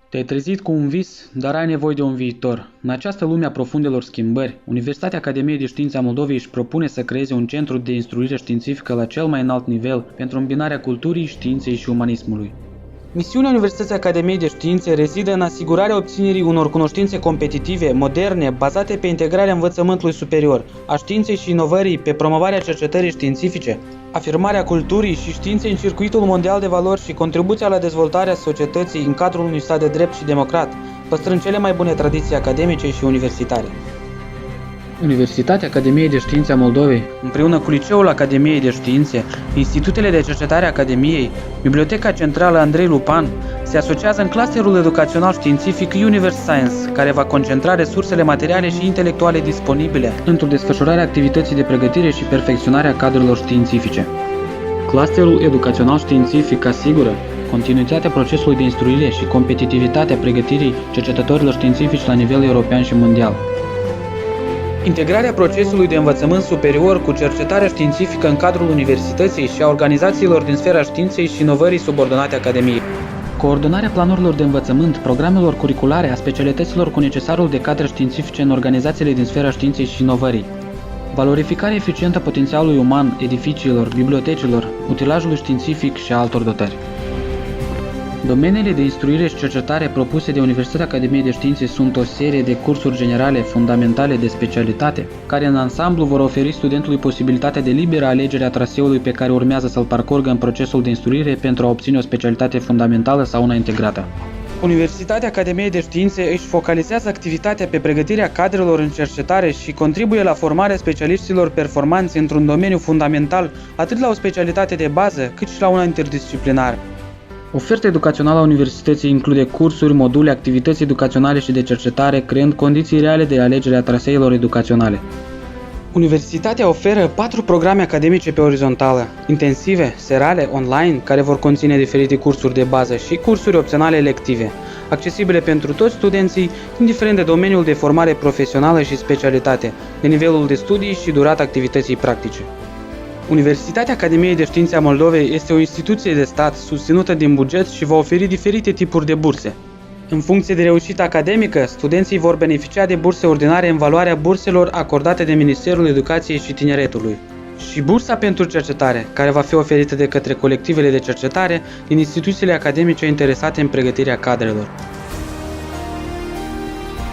Te-ai trezit cu un vis, dar ai nevoie de un viitor. În această lume a profundelor schimbări, Universitatea Academiei de Științe a Moldovei își propune să creeze un centru de instruire științifică la cel mai înalt nivel pentru îmbinarea culturii, științei și umanismului. Misiunea Universității Academiei de Științe rezidă în asigurarea obținerii unor cunoștințe competitive, moderne, bazate pe integrarea învățământului superior, a științei și inovării, pe promovarea cercetării științifice, afirmarea culturii și științei în circuitul mondial de valori și contribuția la dezvoltarea societății în cadrul unui stat de drept și democrat, păstrând cele mai bune tradiții academice și universitare. Universitatea Academiei de Științe a Moldovei, împreună cu Liceul Academiei de Științe, Institutele de Cercetare a Academiei, Biblioteca Centrală Andrei Lupan, se asociază în clusterul educațional științific Universe Science, care va concentra resursele materiale și intelectuale disponibile într-o desfășurare a activității de pregătire și perfecționare a cadrelor științifice. Clusterul educațional științific asigură continuitatea procesului de instruire și competitivitatea pregătirii cercetătorilor științifici la nivel european și mondial. Integrarea procesului de învățământ superior cu cercetarea științifică în cadrul universității și a organizațiilor din sfera științei și inovării subordonate Academiei. Coordonarea planurilor de învățământ, programelor curriculare, a specialităților cu necesarul de cadre științifice în organizațiile din sfera științei și inovării. Valorificarea eficientă a potențialului uman, edificiilor, bibliotecilor, utilajului științific și a altor dotări. Domeniile de instruire și cercetare propuse de Universitatea Academiei de Științe sunt o serie de cursuri generale, fundamentale de specialitate, care în ansamblu vor oferi studentului posibilitatea de liberă alegere a traseului pe care urmează să-l parcurgă în procesul de instruire pentru a obține o specialitate fundamentală sau una integrată. Universitatea Academiei de Științe își focalizează activitatea pe pregătirea cadrelor în cercetare și contribuie la formarea specialiștilor performanți într-un domeniu fundamental, atât la o specialitate de bază, cât și la una interdisciplinară. Oferta educațională a universității include cursuri, module, activități educaționale și de cercetare, creând condiții reale de alegere a traseelor educaționale. Universitatea oferă 4 programe academice pe orizontală, intensive, serale, online, care vor conține diferite cursuri de bază și cursuri opționale elective, accesibile pentru toți studenții, indiferent de domeniul de formare profesională și specialitate, de nivelul de studii și durata activității practice. Universitatea Academiei de Științe a Moldovei este o instituție de stat susținută din buget și va oferi diferite tipuri de burse. În funcție de reușită academică, studenții vor beneficia de burse ordinare în valoarea burselor acordate de Ministerul Educației și Tineretului și bursa pentru cercetare, care va fi oferită de către colectivele de cercetare din instituțiile academice interesate în pregătirea cadrelor.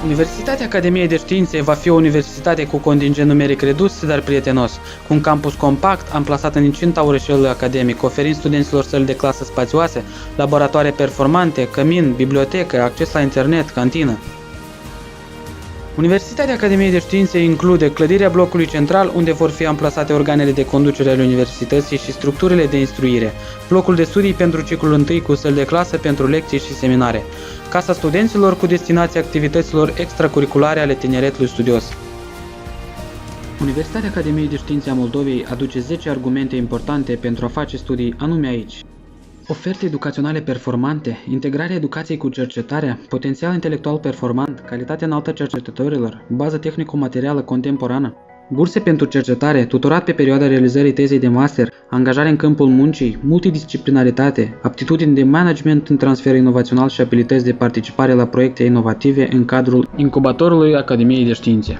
Universitatea Academiei de Științe va fi o universitate cu contingent numeric redus, dar prietenos, cu un campus compact, amplasat în incinta orășelului academic, oferind studenților săli de clasă spațioase, laboratoare performante, cămin, bibliotecă, acces la internet, cantină. Universitatea Academiei de Științe include clădirea blocului central, unde vor fi amplasate organele de conducere ale universității și structurile de instruire, blocul de studii pentru ciclul 1 cu săli de clasă pentru lecții și seminare, casa studenților cu destinația activităților extracurriculare ale tineretului studios. Universitatea Academiei de Științe a Moldovei aduce 10 argumente importante pentru a face studii anume aici. Oferte educaționale performante, integrarea educației cu cercetarea, potențial intelectual performant, calitate înaltă a cercetătorilor, bază tehnico-materială contemporană, burse pentru cercetare, tutorat pe perioada realizării tezei de master, angajare în câmpul muncii, multidisciplinaritate, aptitudini de management în transfer inovațional și abilități de participare la proiecte inovative în cadrul incubatorului Academiei de Științe.